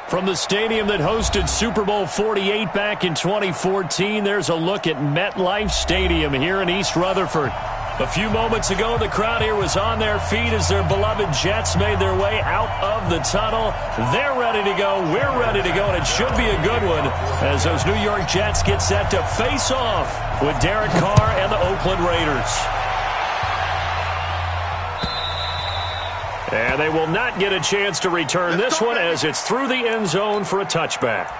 From the stadium that hosted Super Bowl 48 back in 2014, there's a look at MetLife Stadium here in East Rutherford. A few moments ago, the crowd here was on their feet as their beloved Jets made their way out of the tunnel. They're ready to go. We're ready to go, and it should be a good one as those New York Jets get set to face off with Derek Carr and the Oakland Raiders. And they will not get a chance to return this one as it's through the end zone for a touchback.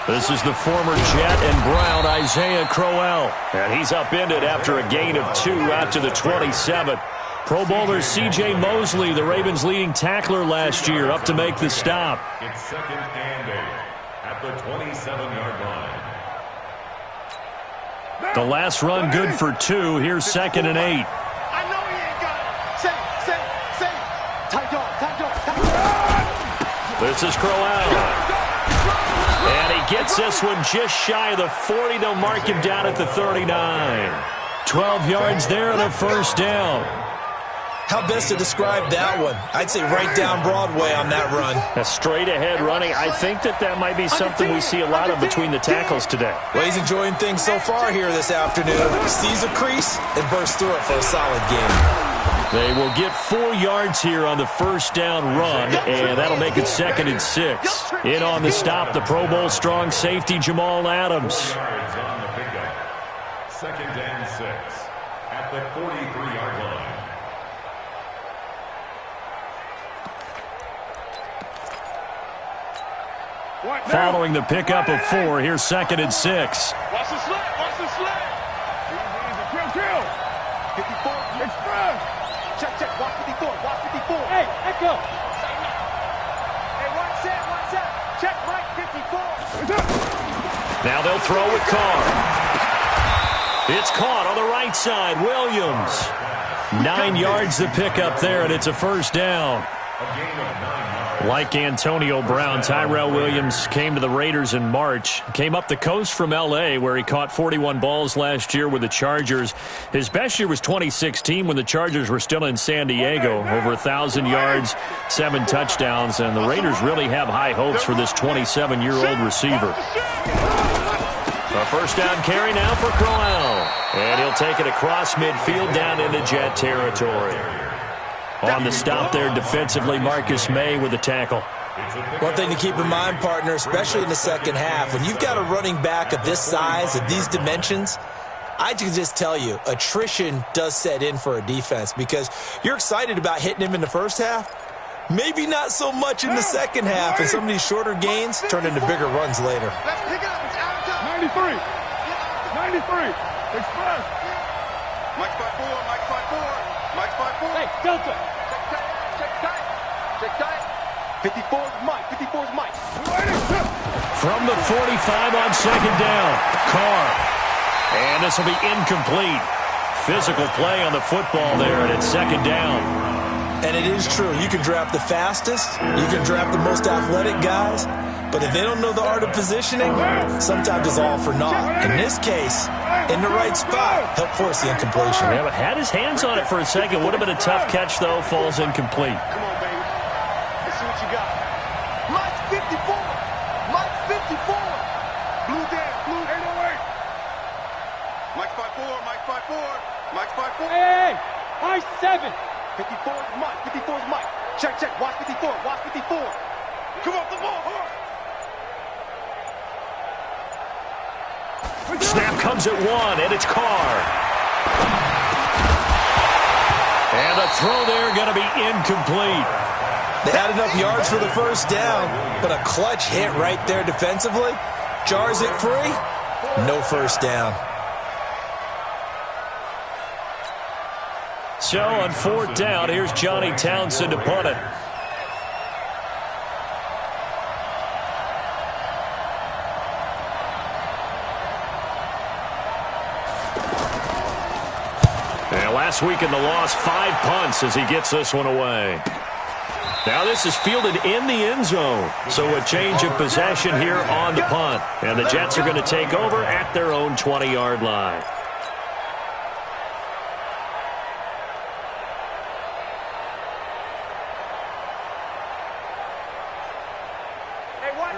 This is the former Jet and Brown, Isaiah Crowell. And he's upended after a gain of 2 out to the 27. Pro Bowler C.J. Mosley, the Ravens' leading tackler last year, up to make the stop. It's 2nd and 8 at the 27-yard line. The last run good for 2. Here's 2nd and 8. I know he ain't got it. Say. Tight dog. This is Crowell. And he gets this one just shy of the 40. They'll mark him down at the 39. 12 yards there and a first down. How best to describe that one? I'd say right down Broadway on that run. A straight-ahead running. I think that might be something we see a lot of between the tackles today. Well, he's enjoying things so far here this afternoon. Sees a crease and bursts through it for a solid game. They will get 4 yards here on the first down run, and that'll make it 2nd and 6. In on the stop, the Pro Bowl strong safety, Jamal Adams. 2nd and 6 at the 43-yard line. Following the pickup of 4, here's 2nd and 6. Watch the slip. Kill. 54. Express. Check. Watch 54. Hey, echo. Hey, watch that. Check right 54. Now they'll throw with Carr. It's caught on the right side. Williams. 9 yards to pick up there, and it's a first down. Like Antonio Brown, Tyrell Williams came to the Raiders in March. Came up the coast from L.A., where he caught 41 balls last year with the Chargers. His best year was 2016 when the Chargers were still in San Diego. Over 1,000 yards, 7 touchdowns, and the Raiders really have high hopes for this 27-year-old receiver. A first down carry now for Crowell. And he'll take it across midfield down into Jet territory. On the stop there defensively, Marcus May with the tackle. One thing to keep in mind, partner, especially in the second half, when you've got a running back of this size, of these dimensions, I can just tell you, attrition does set in for a defense because you're excited about hitting him in the first half. Maybe not so much in the second half, and some of these shorter gains turn into bigger runs later. Let's pick it up. It's out of time. 93. Express. Mike 5-4. Hey, Delta. Check tight. 54's Mike. From the 45 on 2nd down, Carr. And this will be incomplete. Physical play on the football there, and it's 2nd down. And it is true. You can draft the fastest. You can draft the most athletic guys. But if they don't know the art of positioning, sometimes it's all for naught. In this case, in the right spot, help force the incompletion. Yeah, but had his hands on it for a second. Would have been a tough catch, though. Falls incomplete. Come on, baby. Let's see what you got. Mike 54. Blue down. Blue 808. Mike 5-4. Hey. I-7. 54's Mike. Check. Watch 54. Come off the ball. Snap comes at 1, and it's Carr. And the throw there going to be incomplete. They had enough yards for the first down, but a clutch hit right there defensively jars it free, No first down. So on 4th down, here's Johnny Townsend to punt it. And last week in the loss, 5 punts as he gets this one away. Now this is fielded in the end zone. So a change of possession here on the punt. And the Jets are going to take over at their own 20-yard line.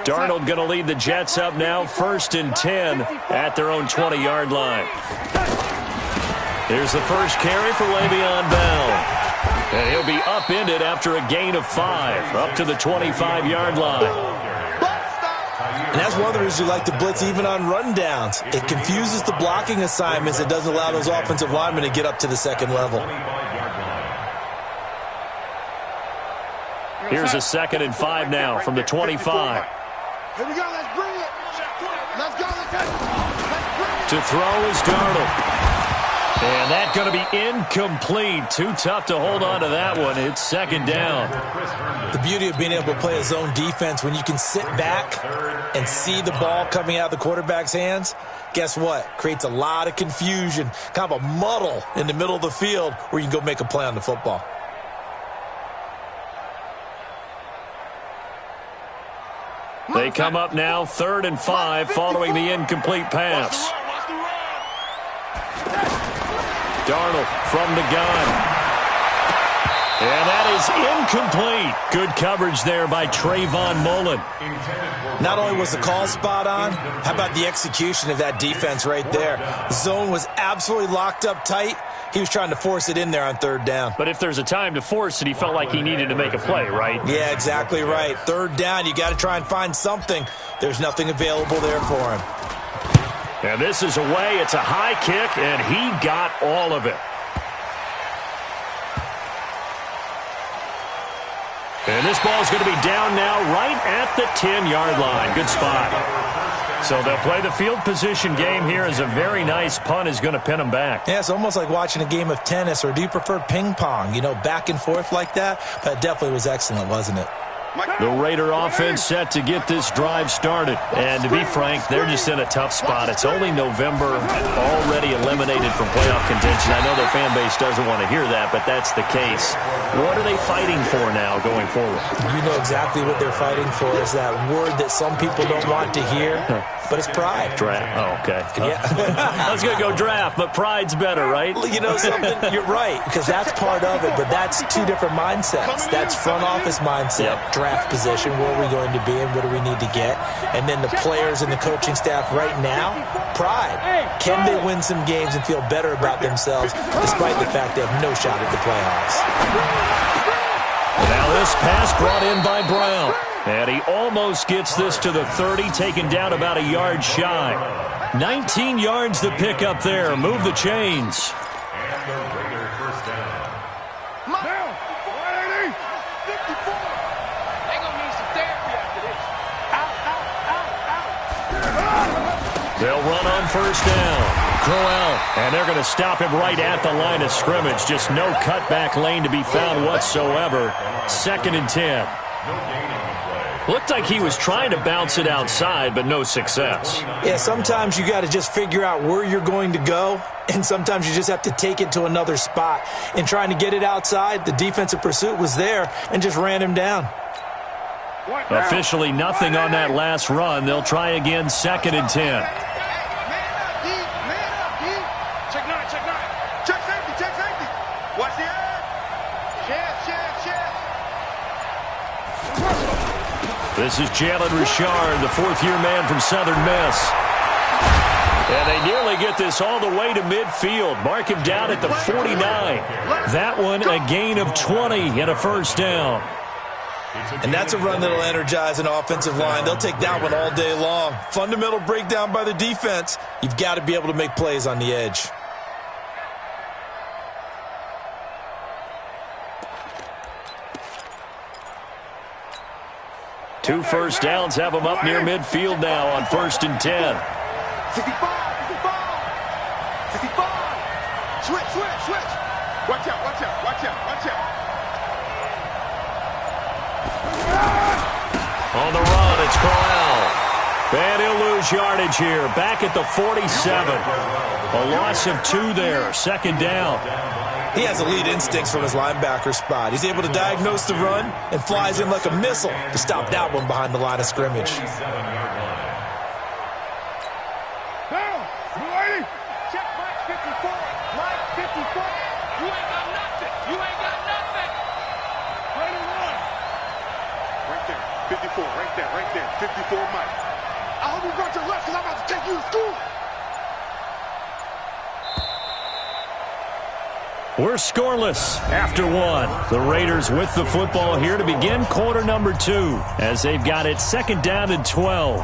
Darnold going to lead the Jets up now, 1st and 10 at their own 20-yard line. Here's the first carry for Le'Veon Bell. And he'll be upended after a gain of 5, up to the 25-yard line. And that's one of the reasons you like to blitz even on rundowns. It confuses the blocking assignments. It doesn't allow those offensive linemen to get up to the second level. Here's a 2nd and 5 now from the 25. Here we go, let's bring it. Let's go, let's go. To throw is Darnold. And that's going to be incomplete. Too tough to hold on to that one. It's 2nd down. The beauty of being able to play a zone defense, when you can sit back and see the ball coming out of the quarterback's hands, guess what? Creates a lot of confusion, kind of a muddle in the middle of the field where you can go make a play on the football. They come up now 3rd and 5 following the incomplete pass. Darnold from the gun. And that is incomplete. Good coverage there by Trayvon Mullen. Not only was the call spot on, how about the execution of that defense right there? The zone was absolutely locked up tight. He was trying to force it in there on 3rd down. But if there's a time to force it, he felt like he needed to make a play, right? Yeah, exactly right. 3rd down, you got to try and find something. There's nothing available there for him. And this is away. It's a high kick, and he got all of it. And this ball is going to be down now right at the 10-yard line. Good spot. So they'll play the field position game here as a very nice punt is going to pin them back. Yeah, it's almost like watching a game of tennis, or do you prefer ping pong? You know, back and forth like that? But it definitely was excellent, wasn't it? The Raider offense set to get this drive started. And to be frank, they're just in a tough spot. It's only November, already eliminated from playoff contention. I know their fan base doesn't want to hear that, but that's the case. What are they fighting for now going forward? You know exactly what they're fighting for is that word that some people don't want to hear, but it's pride. Draft. Oh, okay. Yeah. I was going to go draft, but pride's better, right? You know something? You're right, because that's part of it, but that's 2 different mindsets. That's front office mindset, draft position, where are we going to be and what do we need to get? And then the players and the coaching staff right now, pride. Can they win some games and feel better about themselves despite the fact they have no shot at the playoffs? Now this pass brought in by Brown. And he almost gets this to the 30, taken down about a yard shy. 19 yards the pick up there. Move the chains. And the Raider first down. They'll run on 1st down. Crowell, and they're going to stop him right at the line of scrimmage. Just no cutback lane to be found whatsoever. 2nd and 10. Looked like he was trying to bounce it outside, but no success. Yeah, sometimes you got to just figure out where you're going to go, and sometimes you just have to take it to another spot. In trying to get it outside, the defensive pursuit was there and just ran him down. Officially nothing on that last run. They'll try again, 2nd and 10. This is Jalen Richard, the 4th-year man from Southern Miss. And they nearly get this all the way to midfield. Mark him down at the 49. That one a gain of 20 and a 1st down. And that's a run that'll energize an offensive line. They'll take that one all day long. Fundamental breakdown by the defense. You've got to be able to make plays on the edge. Two 1st downs have them up near midfield now on 1st and 10. 65, 65. 65. Switch, switch, switch. Watch out, watch out, watch out, watch out. On the run, it's Corral. And he'll lose yardage here. Back at the 47. A loss of 2 there. Second down. He has elite instincts from his linebacker spot. He's able to diagnose the run and flies in like a missile to stop that one behind the line of scrimmage. Down, lady. Check Mike 54. Mike 54. You ain't got nothing. You ain't got nothing. Ready to run. Right there. 54. Right there. Right there. 54 Mike. I hope you brought your left because I'm about to take you to school. We're scoreless after 1. The Raiders with the football here to begin quarter number 2 as they've got it second down and 12.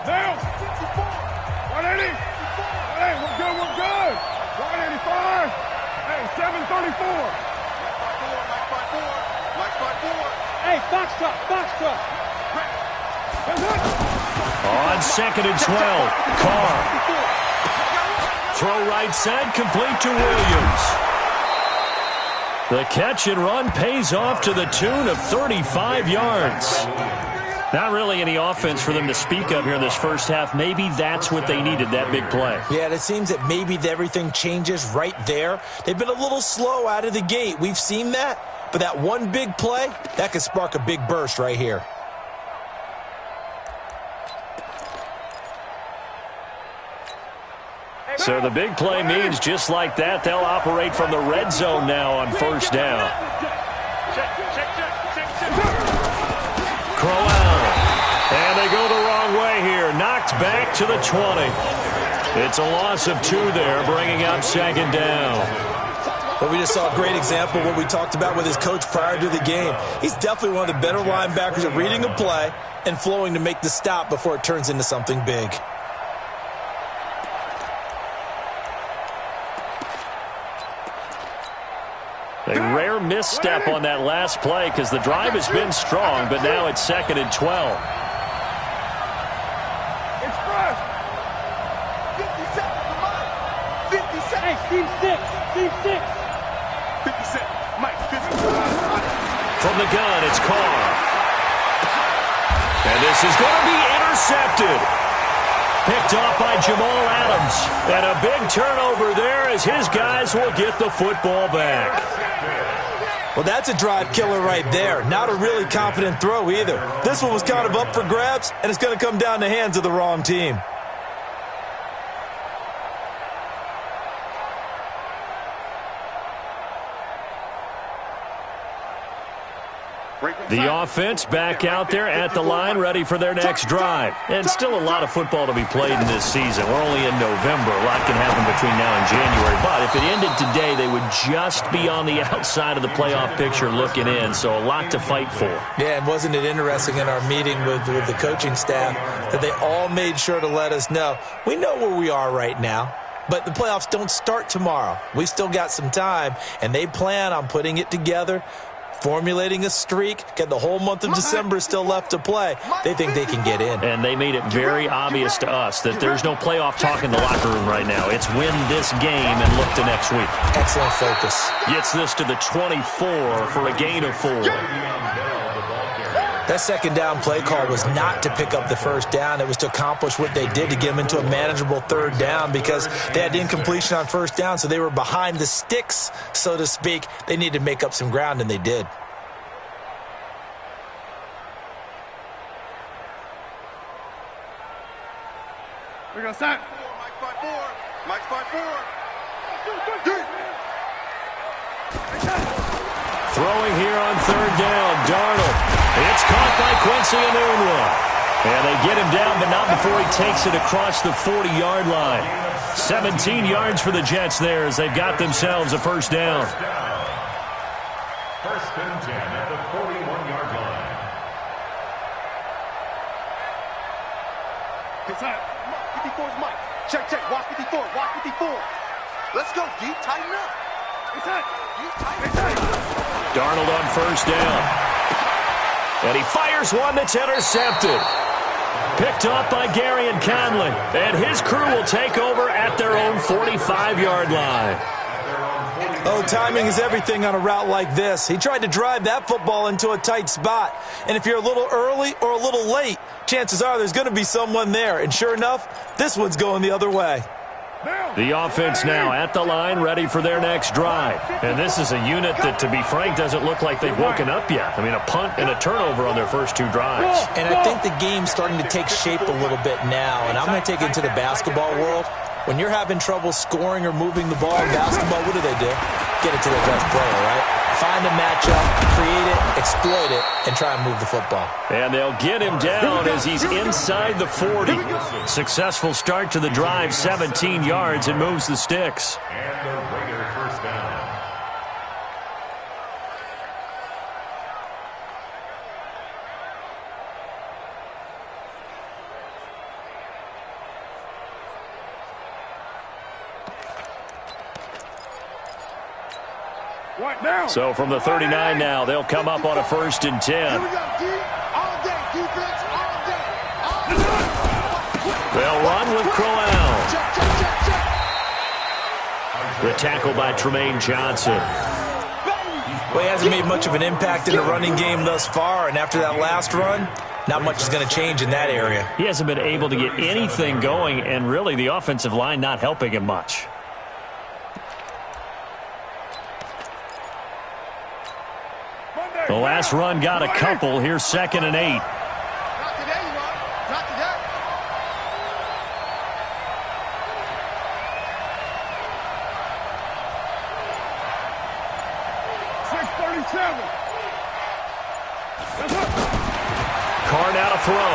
Down, 54, 180, hey, we're good, 185, hey, 734. Mike 54, hey, Foxtrot, On second and 12, Carr. Throw right side, complete to Williams. The catch and run pays off to the tune of 35 yards. Not really any offense for them to speak of here in this first half. Maybe that's what they needed, that big play. Yeah, it seems that maybe everything changes right there. They've been a little slow out of the gate. We've seen that. But that one big play, that could spark a big burst right here. So the big play means just like that, they'll operate from the red zone now on first down. Crowell. And they go the wrong way here. Knocked back to the 20. It's a loss of 2 there, bringing up second down. But we just saw a great example of what we talked about with his coach prior to the game. He's definitely one of the better linebackers at reading a play and flowing to make the stop before it turns into something big. A rare misstep on that last play because the drive has been strong, but now it's second and 12. Express. 57, 57. Hey, team 6, 57, Mike, 57. From the gun, it's Carr. And this is going to be intercepted. Picked off by Jamal Adams. And a big turnover there as his guys will get the football back. Well, that's a drive killer right there. Not a really confident throw either. This one was kind of up for grabs, and it's going to come down the hands of the wrong team. The offense back out there at the line, ready for their next drive. And still a lot of football to be played in this season. We're only in November. A lot can happen between now and January. But if it ended today, they would just be on the outside of the playoff picture looking in. So a lot to fight for. Yeah, and wasn't it interesting in our meeting with the coaching staff that they all made sure to let us know, we know where we are right now. But the playoffs don't start tomorrow. We still got some time, and they plan on putting it together, formulating a streak, get the whole month of December still left to play. They think they can get in. And they made it very obvious to us that there's no playoff talk in the locker room right now. It's win this game and look to next week. Excellent focus. Gets this to the 24 for a gain of 4. That second down play call was not to pick up the first down. It was to accomplish what they did to get them into a manageable third down because they had incompletion on first down, so they were behind the sticks, so to speak. They needed to make up some ground, and they did. We're going to start. Mike 5-4. Mike 5-4. Throwing here on third down, Darnold. It's caught by Quincy Enunwa. And they get him down, but not before he takes it across the 40-yard line. 17 yards for the Jets there as they've got themselves a first down. First and 10 at the 41-yard line. Inside. 54 is Mike. Check. Watch 54. Watch 54. Let's go, D. Tighten up. Inside. Darnold on first down. And he fires one that's intercepted. Picked off by Gary and Conley. And his crew will take over at their own 45-yard line. Oh, timing is everything on a route like this. He tried to drive that football into a tight spot. And if you're a little early or a little late, chances are there's going to be someone there. And sure enough, this one's going the other way. The offense now at the line, ready for their next drive. And this is a unit that, to be frank, doesn't look like they've woken up yet. I mean, a punt and a turnover on their first two drives. And I think the game's starting to take shape a little bit now. And I'm going to take it into the basketball world. When you're having trouble scoring or moving the ball in basketball, what do? Get it to their best player, right? Find a matchup, create it, exploit it, and try and move the football. And they'll get him down as he's inside the 40. Successful start to the drive, 17 yards, and moves the sticks. And the Raiders first down. So from the 39 now, they'll come up on a first and 10. Here we go, D. All day, defense, all day. All day. They'll run with Crowell. Check. The tackle by Tremaine Johnson. Well, he hasn't made much of an impact in the running game thus far, and after that last run, not much is going to change in that area. He hasn't been able to get anything going, and really the offensive line not helping him much. The last run got a couple. Here's 2nd and 8. Not today, Ron. Not today. Carr now to throw.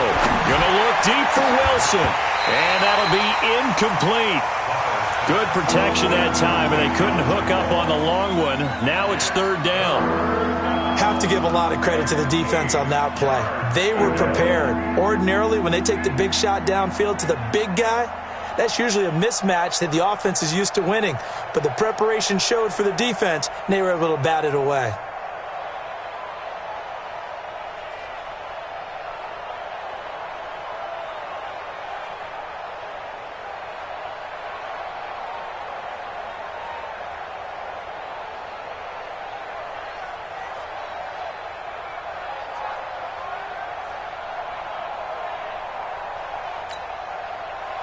Gonna look deep for Wilson. And that'll be incomplete. Good protection that time, and they couldn't hook up on the long one. Now it's 3rd down. Have to give a lot of credit to the defense on that play. They were prepared. Ordinarily, when they take the big shot downfield to the big guy, that's usually a mismatch that the offense is used to winning. But the preparation showed for the defense, and they were able to bat it away.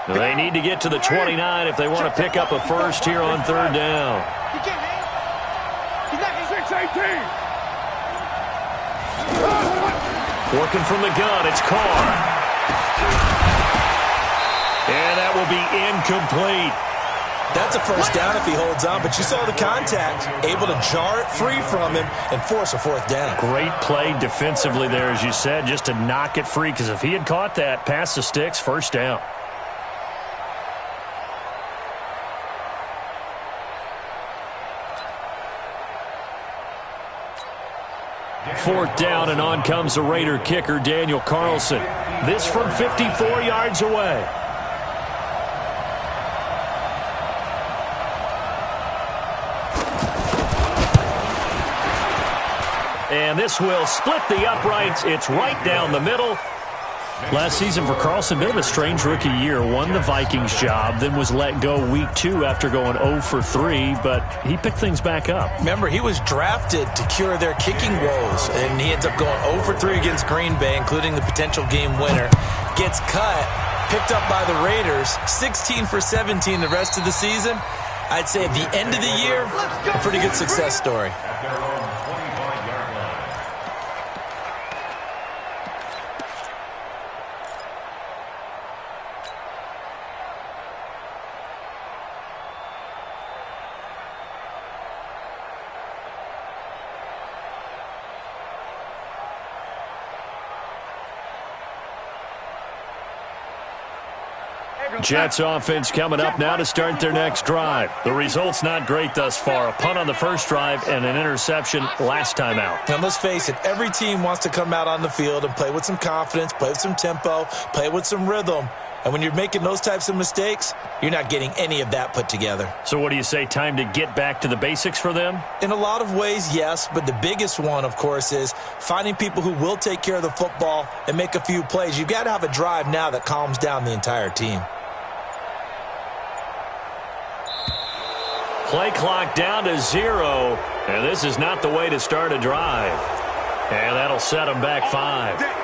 They need to get to the 29 if they want to pick up a first here on 3rd down. He's not 6-18. Working from the gun, it's Carr. And that will be incomplete. That's a first down if he holds on, but you saw the contact. Able to jar it free from him and force a 4th down. Great play defensively there, as you said, just to knock it free, because if he had caught that, past the sticks, first down. 4th down, and on comes the Raider kicker, Daniel Carlson. This from 54 yards away. And this will split the uprights. It's right down the middle. Last season for Carlson, bit of a strange rookie year. Won the Vikings job, then was let go week 2 after going 0 for 3, but he picked things back up. Remember, he was drafted to cure their kicking woes, and he ends up going 0 for 3 against Green Bay, including the potential game winner. Gets cut, picked up by the Raiders, 16 for 17 the rest of the season. I'd say at the end of the year, a pretty good success story. Jets offense coming up now to start their next drive. The result's not great thus far. A punt on the first drive and an interception last time out. Now, let's face it, every team wants to come out on the field and play with some confidence, play with some tempo, play with some rhythm. And when you're making those types of mistakes, you're not getting any of that put together. So what do you say, time to get back to the basics for them? In a lot of ways, yes, but the biggest one, of course, is finding people who will take care of the football and make a few plays. You've got to have a drive now that calms down the entire team. Play clock down to 0, and this is not the way to start a drive. And that'll set them back 5.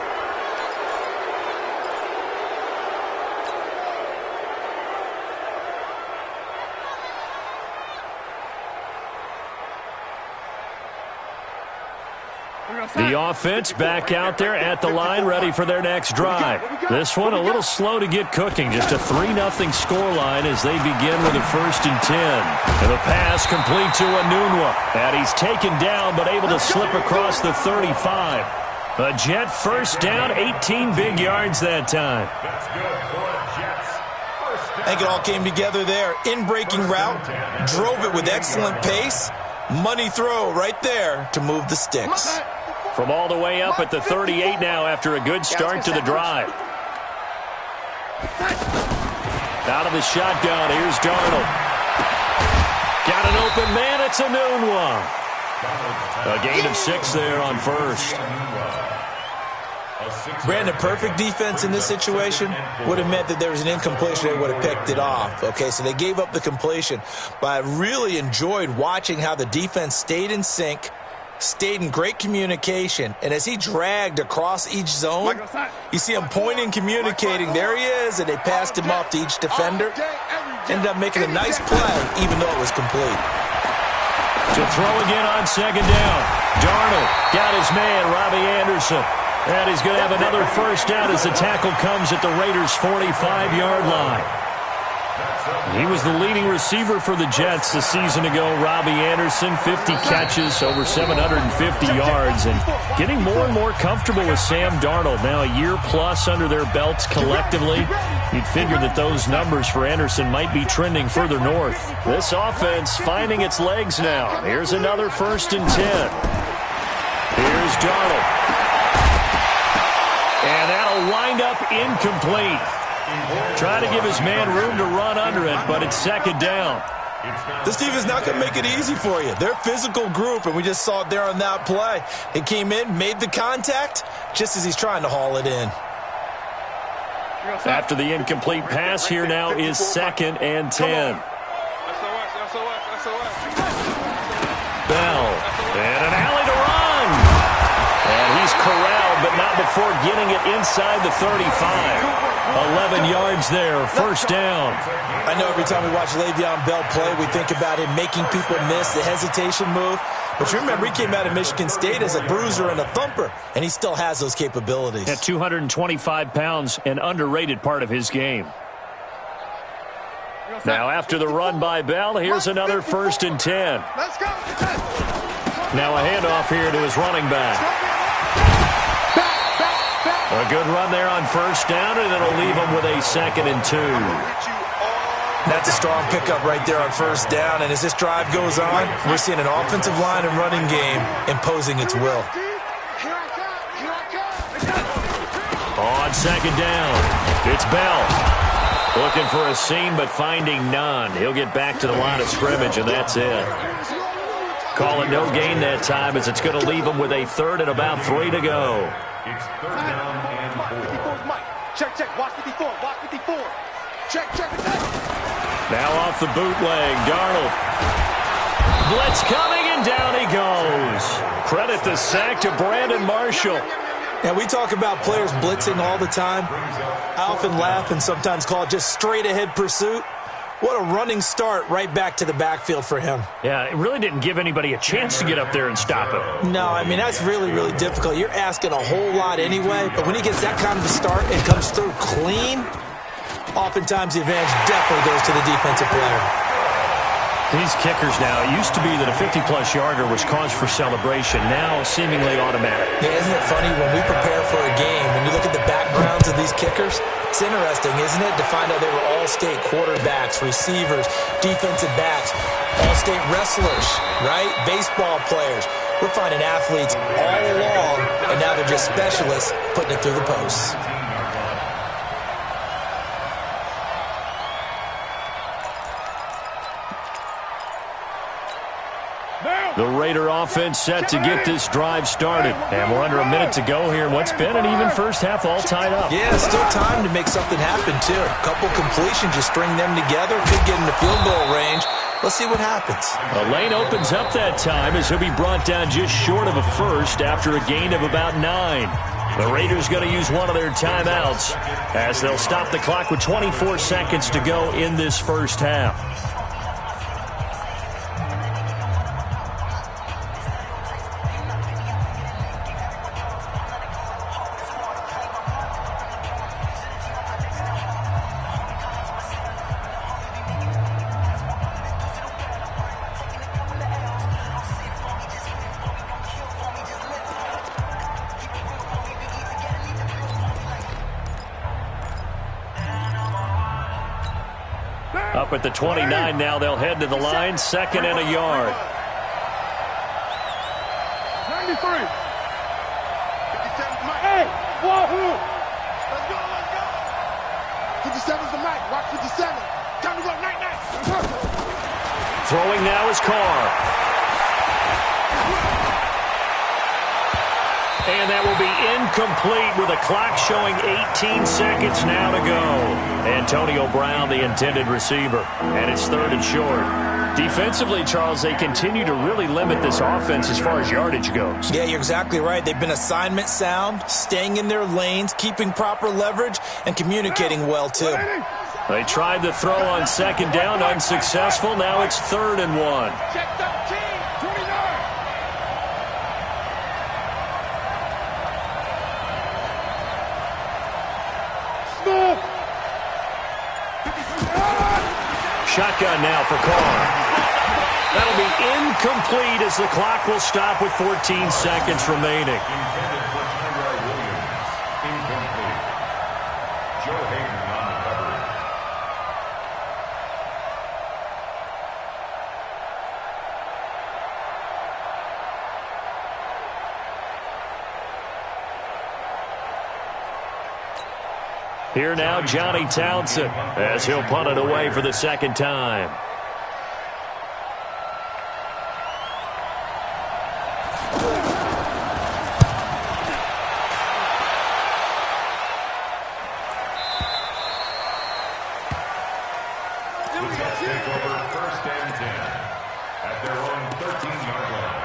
The offense back out there at the line, ready for their next drive. This one a little slow to get cooking. Just a 3-0 scoreline as they begin with a 1st and 10. And the pass complete to Enunwa. And he's taken down but able to slip across the 35. A Jet first down, 18 big yards that time. I think it all came together there. In-breaking route, drove it with excellent pace. Money throw right there to move the sticks. From all the way up at the 38 now after a good start to the drive. Out of the shotgun, here's Darnold. Got an open man, it's Enunwa. A gain of 6 there on first. Brandon, perfect defense in this situation would have meant that there was an incompletion. They would have picked it off. Okay, so they gave up the completion. But I really enjoyed watching how the defense stayed in sync, stayed in great communication, and as he dragged across each zone, you see him pointing, communicating. There he is, and they passed him off to each defender. Ended up making a nice play, even though it was complete. To throw again on 2nd down. Darnold got his man, Robbie Anderson. And he's going to have another first down as the tackle comes at the Raiders' 45-yard line. He was the leading receiver for the Jets a season ago. Robbie Anderson, 50 catches, over 750 yards, and getting more and more comfortable with Sam Darnold. Now a year plus under their belts collectively. You'd figure that those numbers for Anderson might be trending further north. This offense finding its legs now. Here's another 1st and 10. Here's Darnold. And that'll wind up incomplete. Trying to give his man room to run under it, but it's 2nd down. This team is not going to make it easy for you. They're a physical group, and we just saw it there on that play. He came in, made the contact, just as he's trying to haul it in. After the incomplete pass, here now is 2nd and 10. Bell, and an alley to run. And he's corralled, but not before getting it inside the 35. 11 yards there, 1st down. I know every time we watch Le'Veon Bell play, we think about him making people miss, the hesitation move. But you remember, he came out of Michigan State as a bruiser and a thumper, and he still has those capabilities. At 225 pounds, an underrated part of his game. Now, after the run by Bell, here's another 1st and 10. Let's go. Now a handoff here to his running back. A good run there on 1st down, and it'll leave him with a 2nd and 2. That's a strong pickup right there on 1st down, and as this drive goes on, we're seeing an offensive line and running game imposing its will. On 2nd down, it's Bell. Looking for a seam, but finding none. He'll get back to the line of scrimmage, and that's it. Call it no gain that time, as it's going to leave him with a 3rd and about 3 to go. It's 3rd down and 4. Check, watch 54, watch 54. Check. Now off the bootleg, Darnold. Blitz coming, and down he goes. Credit the sack to Brandon Marshall. Now, we talk about players blitzing all the time. I often laugh and sometimes call it just straight-ahead pursuit. What a running start right back to the backfield for him. Yeah, it really didn't give anybody a chance to get up there and stop him. No, I mean, that's really, really difficult. You're asking a whole lot anyway, but when he gets that kind of a start and comes through clean, oftentimes the advantage definitely goes to the defensive player. These kickers now, it used to be that a 50-plus yarder was cause for celebration. Now, seemingly automatic. Yeah, isn't it funny when we prepare for a game, when you look at the backgrounds of these kickers, it's interesting, isn't it, to find out they were all-state quarterbacks, receivers, defensive backs, all-state wrestlers, right? Baseball players. We're finding athletes all along, and now they're just specialists putting it through the posts. The Raider offense set to get this drive started. And we're under a minute to go here in what's been an even first half all tied up. Yeah, still time to make something happen, too. A couple completions, just string them together. Could get in the field goal range. Let's see what happens. The lane opens up that time as he'll be brought down just short of a first after a gain of about 9. The Raiders going to use one of their timeouts as they'll stop the clock with 24 seconds to go in this first half. Up at the 29 now, they'll head to the line, second and a yard. 93. 57 Mike. Hey, wahoo! Let's go, let's go. 57's the Mike. Watch 57. Time to go, night, night. Throwing now is Carr. And that will be incomplete with a clock showing 18 seconds now to go. Antonio Brown, the intended receiver. And it's third and short. Defensively, Charles, they continue to really limit this offense as far as yardage goes. Yeah, you're exactly right. They've been assignment sound, staying in their lanes, keeping proper leverage, and communicating well, too. They tried to throw on second down, unsuccessful. Now it's third and 1. Check 13, 29. Shotgun now for Carr. That'll be incomplete as the clock will stop with 14 seconds remaining. Intended for Tyrell Williams. Incomplete. Joe Hayden on the coverage. Here now, Johnny Townsend, as he'll punt it away for the second time. The Jets take over first and 10 at their own 13-yard line.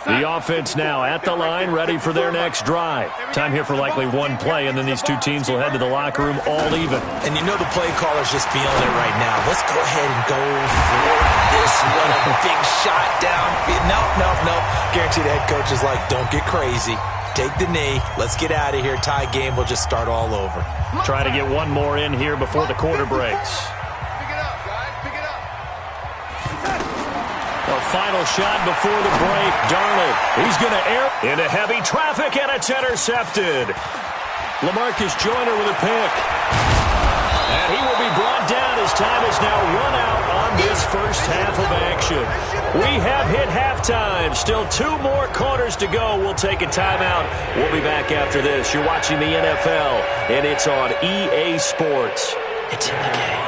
The offense now at the line, ready for their next drive. Time here for likely one play, and then these two teams will head to the locker room all even. And you know the play caller's just feeling it right now. Let's go ahead and go for this one. A big shot down. No. Guaranteed the head coach is like, don't get crazy. Take the knee. Let's get out of here. Tie game. We'll just start all over. Try to get one more in here before the quarter breaks. Pick it up, guys. Pick it up. A final shot before the break. Darnold, he's going to air into heavy traffic, and it's intercepted. LaMarcus Joyner with a pick. And he will be brought down as time is now run out on this first half of action. We have hit halftime. Still 2 more quarters to go. We'll take a timeout. We'll be back after this. You're watching the NFL, and it's on EA Sports. It's in the game.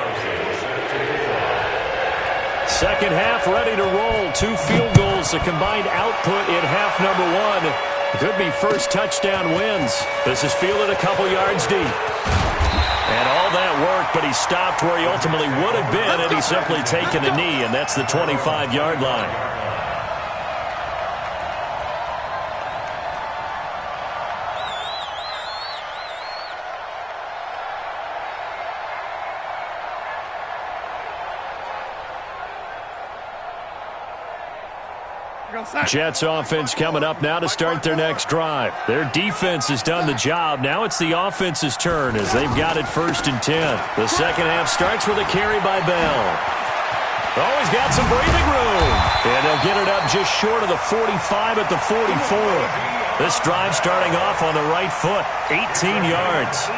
Second half ready to roll. 2 field goals, the combined output in half number 1. Could be first touchdown wins. This is fielded a couple yards deep. And all that work, but he stopped where he ultimately would have been had he simply taken a knee, and that's the 25-yard line. Jets offense coming up now to start their next drive. Their defense has done the job. Now it's the offense's turn as they've got it 1st and 10. The second half starts with a carry by Bell. Oh, he's got some breathing room. And they'll get it up just short of the 45 at the 44. This drive starting off on the right foot, 18 yards.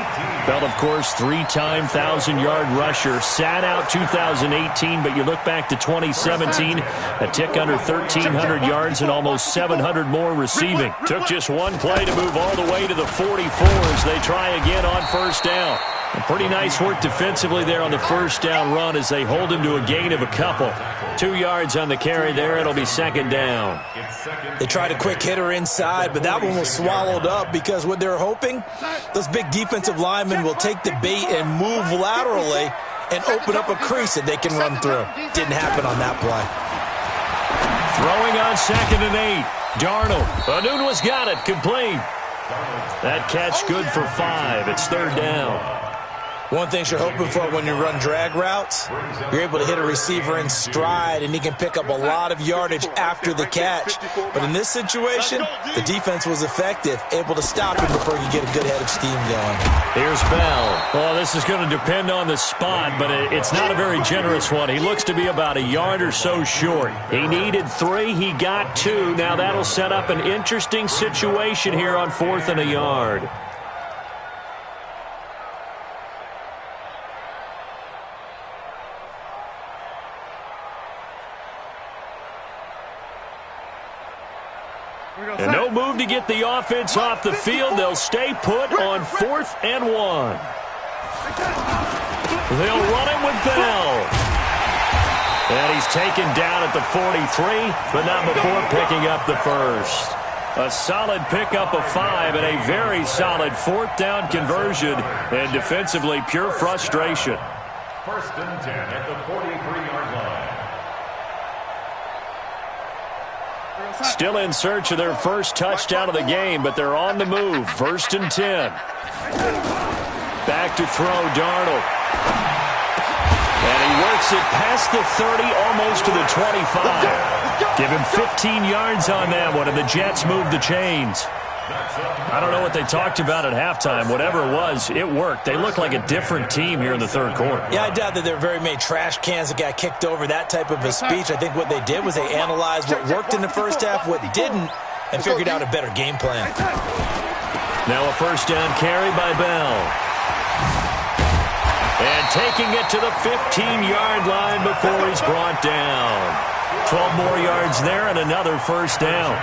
Bell, of course, 3-time 1,000-yard rusher. Sat out 2018, but you look back to 2017, a tick under 1,300 yards and almost 700 more receiving. Took just one play to move all the way to the 44 as they try again on 1st down. And pretty nice work defensively there on the 1st down run as they hold him to a gain of a couple. 2 yards on the carry there. It'll be 2nd down. They tried a quick hitter inside, but that one was swallowed up because what they're hoping, those big defensive linemen will take the bait and move laterally and open up a crease that they can run through. Didn't happen on that play. Throwing on 2nd and 8. Darnold. Anunwa's got it. Complete. That catch good for 5. It's 3rd down. One thing you're hoping for when you run drag routes, you're able to hit a receiver in stride, and he can pick up a lot of yardage after the catch. But in this situation, the defense was effective, able to stop him before you get a good head of steam going. Here's Bell. Well, this is going to depend on the spot, but it's not a very generous one. He looks to be about a yard or so short. He needed 3. He got 2. Now that'll set up an interesting situation here on 4th and a yard. And no move to get the offense off the field. They'll stay put on 4th and 1. They'll run him with Bell. And he's taken down at the 43, but not before picking up the 1st. A solid pickup of 5 and a very solid 4th down conversion. And defensively, pure frustration. 1st and 10 at the 43-yard line. Still in search of their first touchdown of the game, but they're on the move. 1st and 10. Back to throw, Darnold. And he works it past the 30, almost to the 25. Give him 15 yards on that one, and the Jets move the chains. I don't know what they talked about at halftime. Whatever it was, it worked. They look like a different team here in the 3rd quarter. Yeah, I doubt that there were very many trash cans that got kicked over, that type of a speech. I think what they did was they analyzed what worked in the 1st half, what didn't, and figured out a better game plan. Now a 1st down carry by Bell. And taking it to the 15-yard line before he's brought down. 12 more yards there and another 1st down.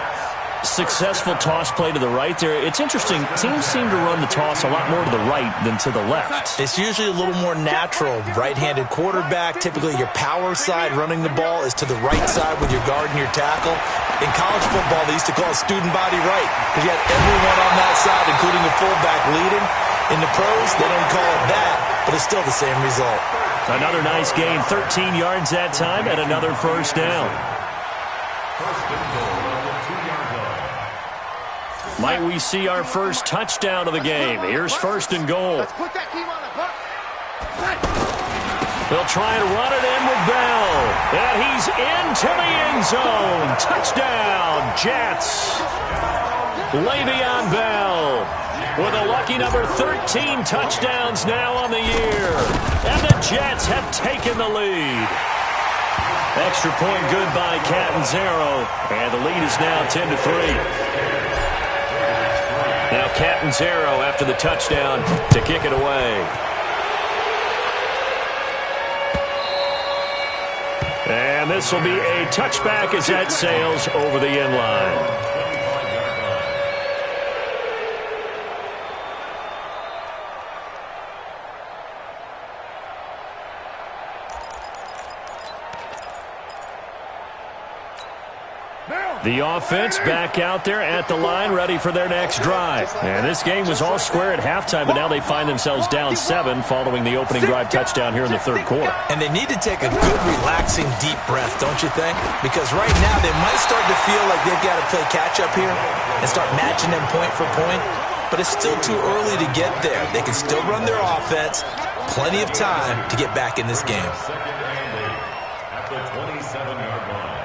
Successful toss play to the right there. It's interesting. Teams seem to run the toss a lot more to the right than to the left. It's usually a little more natural. Right-handed quarterback, typically your power side running the ball is to the right side with your guard and your tackle. In college football, they used to call it student body right because you had everyone on that side, including the fullback, leading. In the pros, they don't call it that, but it's still the same result. Another nice gain, 13 yards that time, and another 1st down. 1st and goal on the 2-yard line. Might we see our first touchdown of the game? Here's 1st and goal. Let's put that team on the hook. They'll try and run it in with Bell. And he's into the end zone. Touchdown, Jets. Le'Veon Bell with a lucky number 13 touchdowns now on the year. And the Jets have taken the lead. Extra point good by Catanzaro. And the lead is now 10-3. Now Catanzaro after the touchdown to kick it away. And this will be a touchback as that sails over the end line. The offense back out there at the line, ready for their next drive. And this game was all square at halftime, but now they find themselves down 7 following the opening drive touchdown here in the 3rd quarter. And they need to take a good, relaxing, deep breath, don't you think? Because right now they might start to feel like they've got to play catch-up here and start matching them point for point. But it's still too early to get there. They can still run their offense. Plenty of time to get back in this game. 2nd and 8 at the 27-yard line.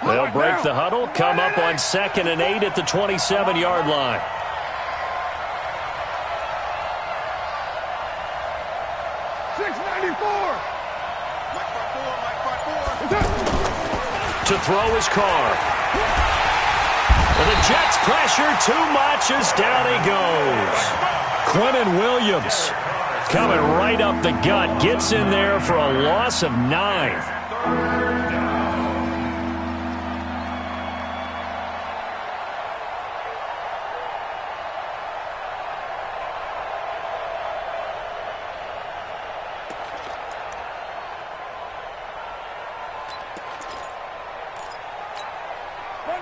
They'll break the huddle, come up on 2nd and 8 at the 27-yard line. To throw his car. And the Jets pressure too much as down he goes. Quinnen Williams coming right up the gut. Gets in there for a loss of 9.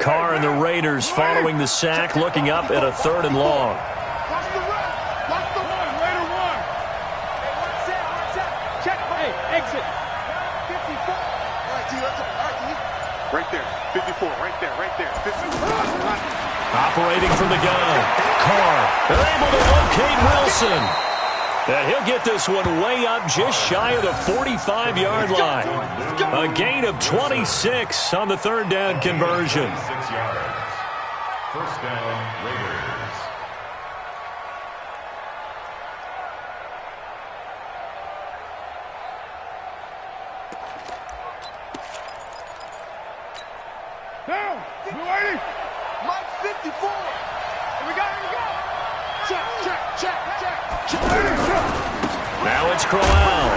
Carr and the Raiders following the sack, looking up at a 3rd and long. Watch the run. Watch the run. Raider 1. Hey, watch that. Watch that. Check. Hey, exit. 54. All right, T. Let's go. All right, T. Right there. 54. Right there. Right there. 54. Operating from the gun. Carr. They're able to locate Wilson. And he'll get this one way up just shy of the 45-yard line. A gain of 26 on the 3rd down conversion. 6 yards. First down, Raiders. Down. Blue 80. Mike 54. Here we go. Here we go. Check. Now it's Crowell.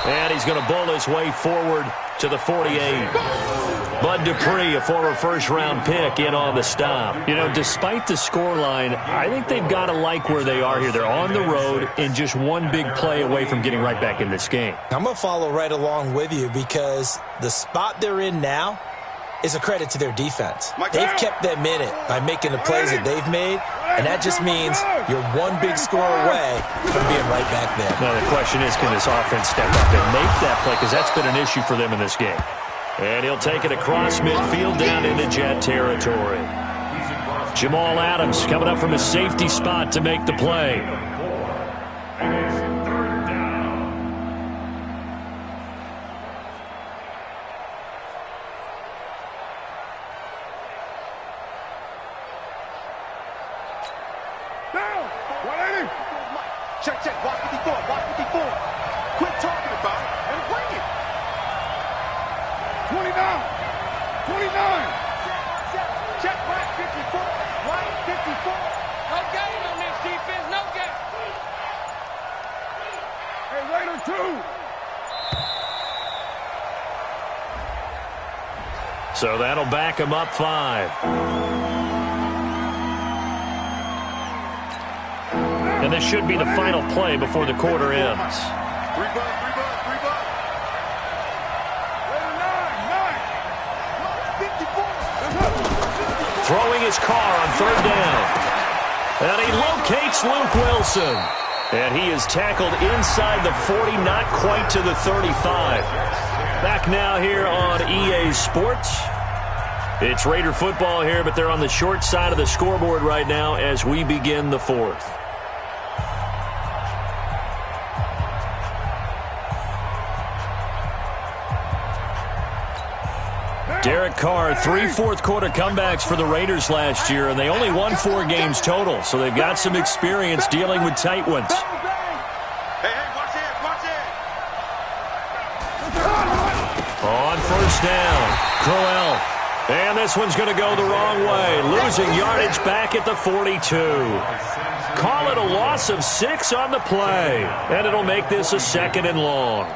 And he's going to bowl his way forward to the 48. Bud Dupree, a former first-round pick, in on the stop. You know, despite the scoreline, I think they've got to like where they are here. They're on the road and just one big play away from getting right back in this game. I'm going to follow right along with you because the spot they're in now is a credit to their defense. They've kept them in it by making the plays that they've made, and that just means you're one big score away from being right back there. Now, the question is, can this offense step up and make that play? Because that's been an issue for them in this game. And he'll take it across midfield down into Jet territory. Jamal Adams coming up from a safety spot to make the play. Check. Watch 54. Watch 54. Quit talking about it and bring it. 29. Check right 54. Right 54. No game on this defense. No game. Hey, Raider 2. So that'll back him up 5. And this should be the final play before the quarter ends. Raider 9. Throwing his car on 3rd down. And he locates Luke Wilson. And he is tackled inside the 40, not quite to the 35. Back now here on EA Sports. It's Raider football here, but they're on the short side of the scoreboard right now as we begin the 4th. Derek Carr, 3 fourth-quarter comebacks for the Raiders last year, and they only won 4 games total, so they've got some experience dealing with tight ones. Hey, watch it. On 1st down, Crowell. And this one's going to go the wrong way, losing yardage back at the 42. Call it a loss of 6 on the play, and it'll make this a 2nd and long.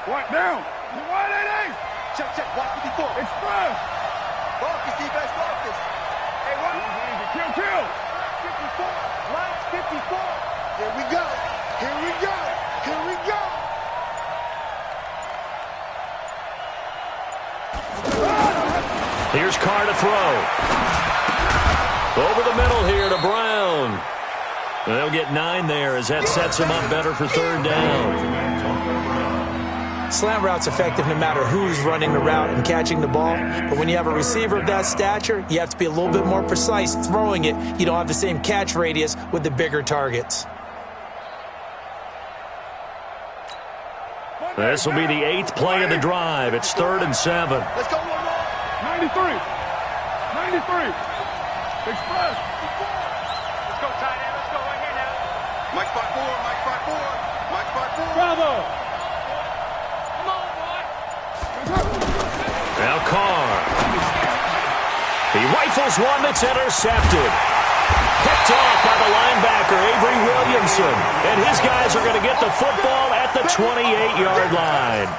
What down? Wide 88. Check. Watch 54. Express. Focus, defense, focus. Hey, what? Kill. 54. Line 54. Here we go. Here's Carr to throw. Over the middle here to Brown. They'll get 9 there as that sets them up better for 3rd down. Slant route's effective no matter who's running the route and catching the ball. But when you have a receiver of that stature, you have to be a little bit more precise throwing it. You don't have the same catch radius with the bigger targets. This will be the 8th play of the drive. It's 3rd and 7. Let's go, 93. 93. Express. Let's go, tight end. Let's go right here now. Mike spot 4. Mike spot 4. Mike spot 4. Bravo. Come on, boy. Now Carr. He rifles one that's intercepted. Picked off by the linebacker, Avery Williamson. And his guys are going to get the football at the 28-yard line.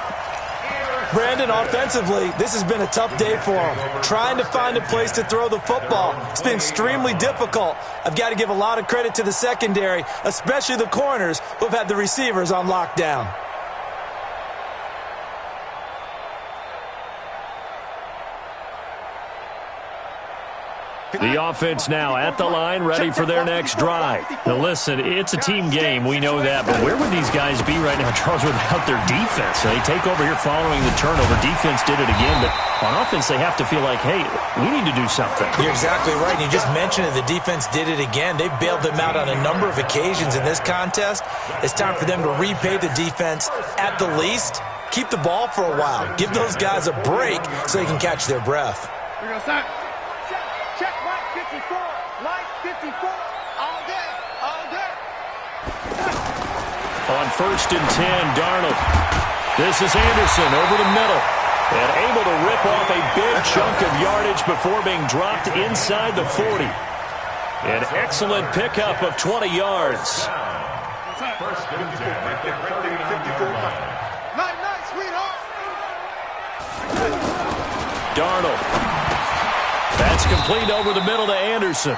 Brandon, offensively, this has been a tough day for him. Trying to find a place to throw the football. It's been extremely difficult. I've got to give a lot of credit to the secondary, especially the corners who have had the receivers on lockdown. The offense now at the line, ready for their next drive. Now listen, it's a team game, we know that, but where would these guys be right now, Charles, without their defense? They take over here following the turnover. Defense did it again, but on offense they have to feel like, hey, we need to do something. You're exactly right. You just mentioned it. The defense did it again. They bailed them out on a number of occasions in this contest. It's time for them to repay the defense at the least. Keep the ball for a while. Give those guys a break so they can catch their breath. We're going to start. Check Mike 54. Mike 54. All day. All day. On 1st and 10, Darnold. This is Anderson over the middle. And able to rip off a big chunk of yardage before being dropped inside the 40. An excellent pickup of 20 yards. 1st and 10 at the 54. Night, sweetheart. Darnold. That's complete over the middle to Anderson.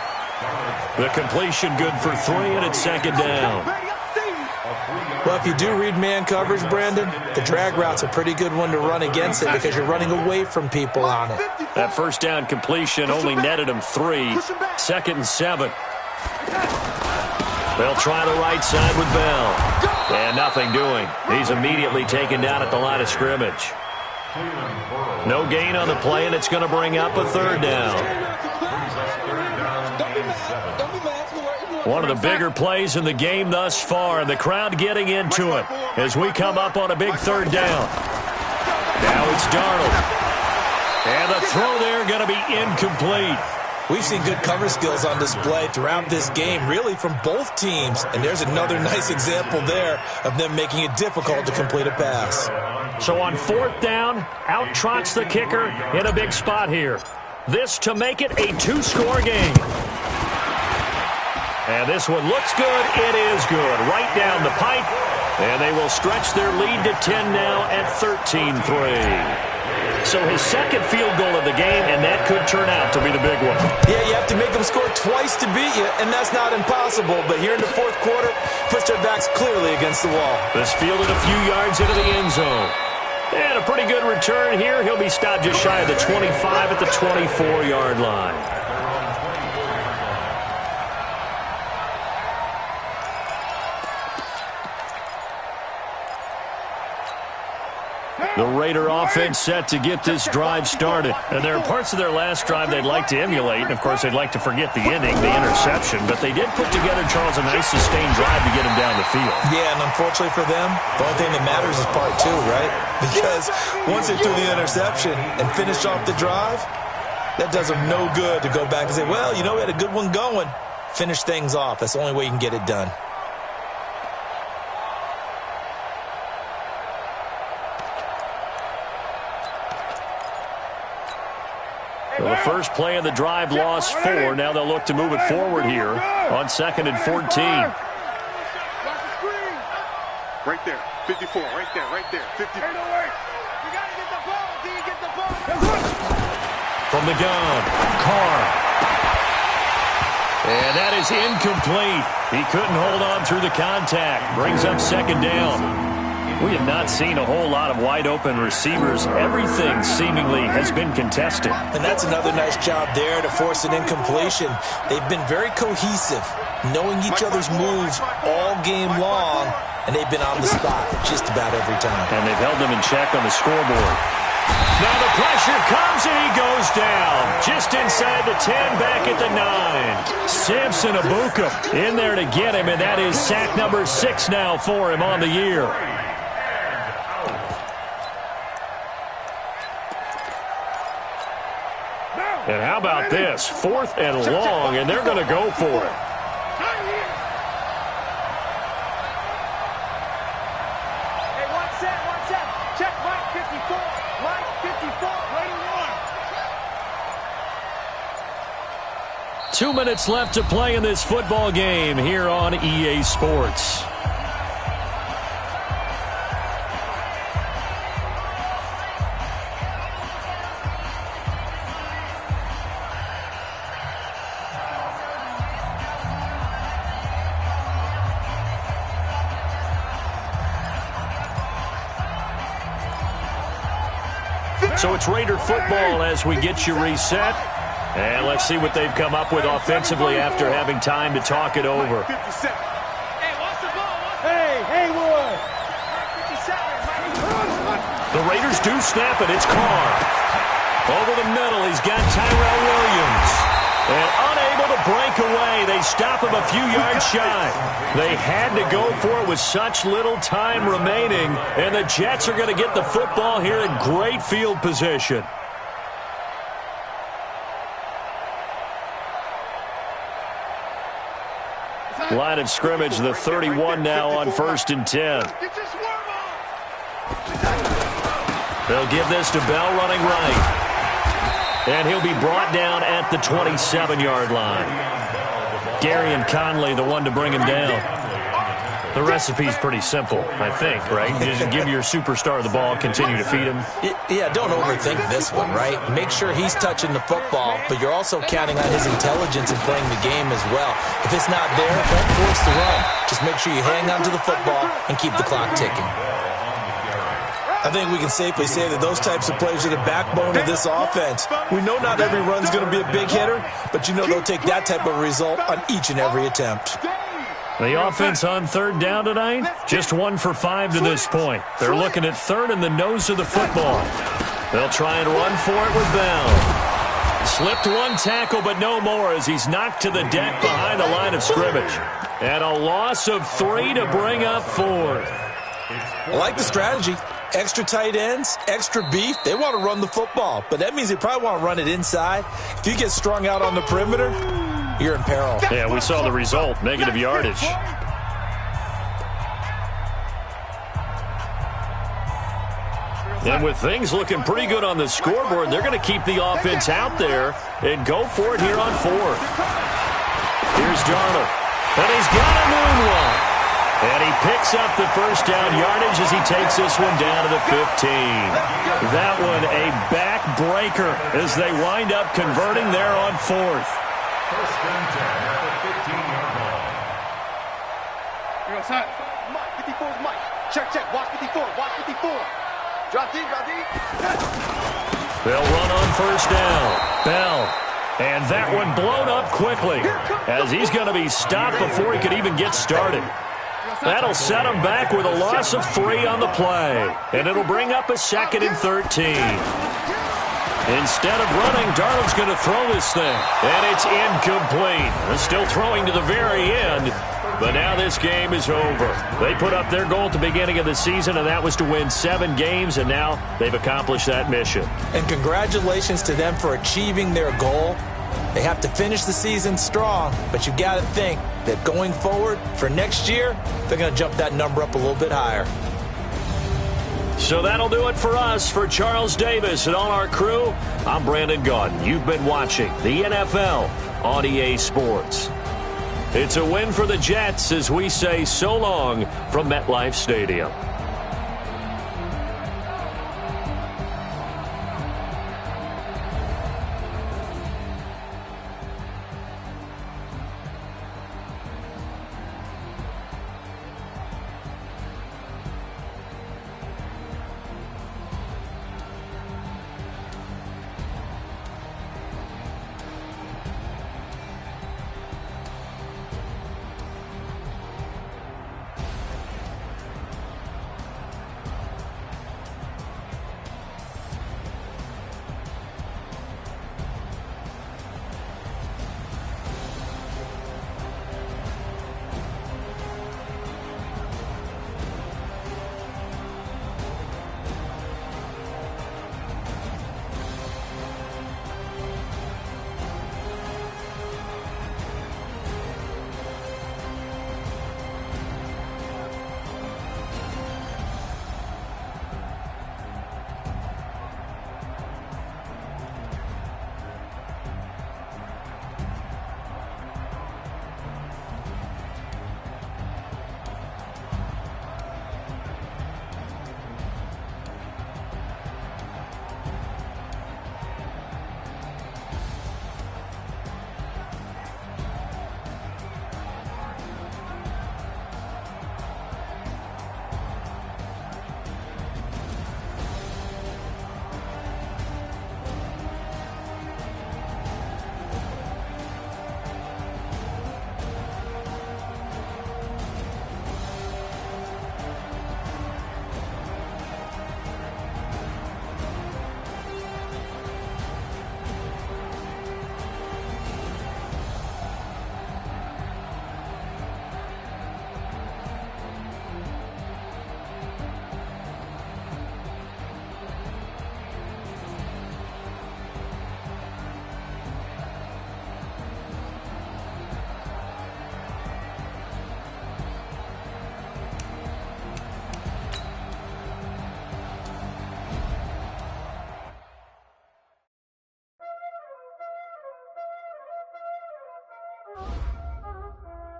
The completion good for 3, and it's 2nd down. Well, if you do read man coverage, Brandon, the drag route's a pretty good one to run against it because you're running away from people on it. That 1st down completion only netted him 3. 2nd and 7. They'll try the right side with Bell. And nothing doing. He's immediately taken down at the line of scrimmage. No gain on the play, and it's going to bring up a 3rd down. One of the bigger plays in the game thus far, and the crowd getting into it as we come up on a big 3rd down. Now it's Darnold. And the throw there going to be incomplete. We've seen good cover skills on display throughout this game, really from both teams. And there's another nice example there of them making it difficult to complete a pass. So on 4th down, out trots the kicker in a big spot here. This to make it a 2-score game. And this one looks good. It is good. Right down the pipe. And they will stretch their lead to 10 now at 13-3. So his 2nd field goal of the game, and that could turn out to be the big one. Yeah, you have to make them score twice to beat you, and that's not impossible. But here in the 4th quarter, puts their backs clearly against the wall. This fielded a few yards into the end zone. And a pretty good return here. He'll be stopped just shy of the 25 at the 24-yard line. The Raider offense set to get this drive started. And there are parts of their last drive they'd like to emulate. And, of course, they'd like to forget the ending, the interception. But they did put together, Charles, a nice sustained drive to get him down the field. Yeah, and unfortunately for them, the only thing that matters is part 2, right? Because once they threw the interception and finished off the drive, that does them no good to go back and say, well, you know, we had a good one going. Finish things off. That's the only way you can get it done. Well, the first play of the drive lost 4. Now they'll look to move it forward here on 2nd and 14. Right there, 54, right there, 54. You gotta get the ball, D, get the ball. From the gun, Carr. And that is incomplete. He couldn't hold on through the contact. Brings up 2nd down. We have not seen a whole lot of wide-open receivers. Everything seemingly has been contested. And that's another nice job there to force an incompletion. They've been very cohesive, knowing each other's moves all game long, and they've been on the spot just about every time. And they've held them in check on the scoreboard. Now the pressure comes, and he goes down. Just inside the 10, back at the 9. Samson Abuka in there to get him, and that is sack number 6 now for him on the year. And how about this? 4th and long, and they're going to go for it. Hey, 1 set. Check Mike 54. Mike 54, right and 1. 2 minutes left to play in this football game here on EA Sports. So it's Raider football as we get you reset. And let's see what they've come up with offensively after having time to talk it over. Hey, watch the ball. Hey, Wood. The Raiders do snap it. It's Carr. Over the middle, he's got Tyrell Williams. And unable to break away, they stop him a few yards shy. They had to go for it with such little time remaining. And the Jets are going to get the football here in great field position. Line of scrimmage, the 31 now on 1st and 10. They'll give this to Bell running right. And he'll be brought down at the 27-yard line. Gary and Conley, the one to bring him down. The recipe's pretty simple, I think, right? Just give your superstar the ball, continue to feed him. Yeah, don't overthink this one, right? Make sure he's touching the football, but you're also counting on his intelligence in playing the game as well. If it's not there, don't force the run. Just make sure you hang on to the football and keep the clock ticking. I think we can safely say that those types of plays are the backbone of this offense. We know not every run's going to be a big hitter, but you know they'll take that type of result on each and every attempt. The offense on 3rd down tonight, just 1 for 5 to this point. They're looking at 3rd and the nose of the football. They'll try and run for it with Bell. Slipped 1 tackle, but no more as he's knocked to the deck behind the line of scrimmage. And a loss of 3 to bring up 4th. I like the strategy. Extra tight ends, extra beef. They want to run the football, but that means they probably want to run it inside. If you get strung out on the perimeter, you're in peril. Yeah, we saw the result, negative yardage. And with things looking pretty good on the scoreboard, they're going to keep the offense out there and go for it here on 4th. Here's Darnold, and he's got a moonwalk. And he picks up the 1st down yardage as he takes this one down to the 15. That one a backbreaker as they wind up converting there on 4th. 1st and 10 at the 15-yard line. You're outside. Mike, 54 is Mike. Check. Watch 54. Drop deep. They'll run on 1st down. Bell. And that one blown up quickly as he's going to be stopped before he could even get started. That'll set him back with a loss of 3 on the play. And it'll bring up a 2nd and 13. Instead of running, Darnold's going to throw this thing. And it's incomplete. They're still throwing to the very end. But now this game is over. They put up their goal at the beginning of the season, and that was to win 7 games, and now they've accomplished that mission. And congratulations to them for achieving their goal. They have to finish the season strong, but you got to think that going forward for next year, they're going to jump that number up a little bit higher. So that'll do it for us. For Charles Davis and all our crew, I'm Brandon Gaudin. You've been watching the NFL on EA Sports. It's a win for the Jets as we say so long from MetLife Stadium.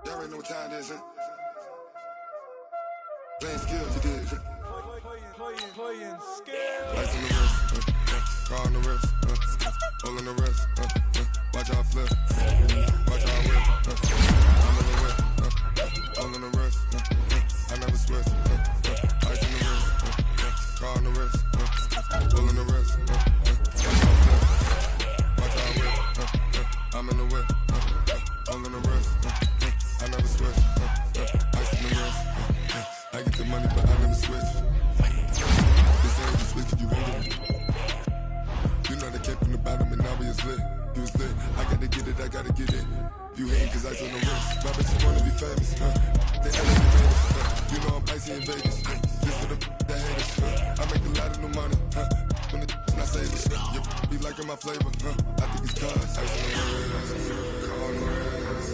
Y'all already know what time it is, huh? Playing skills, you did. Playing skills. Ice on the wrist, car on the wrist, hole in the wrist, watch out flip, watch out whip, I'm in the whip, hole in the wrist, I never switch, ice on the wrist, car on the wrist, hole in the wrist, watch out flip, watch out whip, I'm in the whip, hole in the wrist, I never switch, ice on the wrist, I get the money but I never switch. This ain't the switch, you ain't it. You know they came from the bottom and now we is lit. You was lit, I gotta get it, I gotta get it. You hating cause ice on the wrist. My bitches wanna be famous, they elevated, you know I'm icy in Vegas. This for the haters, I make a lot of new money, when the not savers. You be liking my flavor, I think it's cause ice on the wrist, car on the wrist,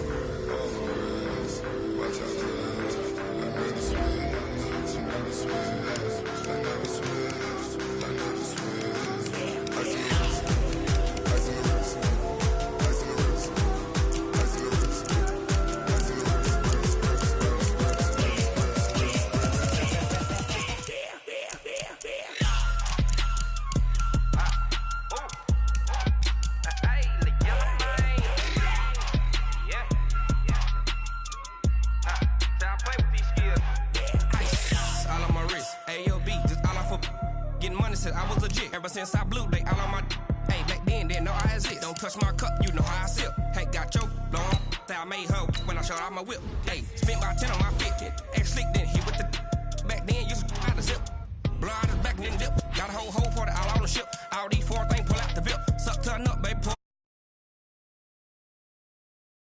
all on the wrist. Watch out for this, I never switch, you never switch, I never switch, I never switch. Ice on the wrist, ice on the wrist, ice on the wrist, ice on the wrist, ice on the I was legit. Ever since I blew, they all on my hey, back then, didn't know I exist. Don't touch my cup, you know how I sip. Hey, got choked, long. Say I made her when I showed out my whip. Hey, spent about 10 on my fit. Ex slick, then hit with the back then.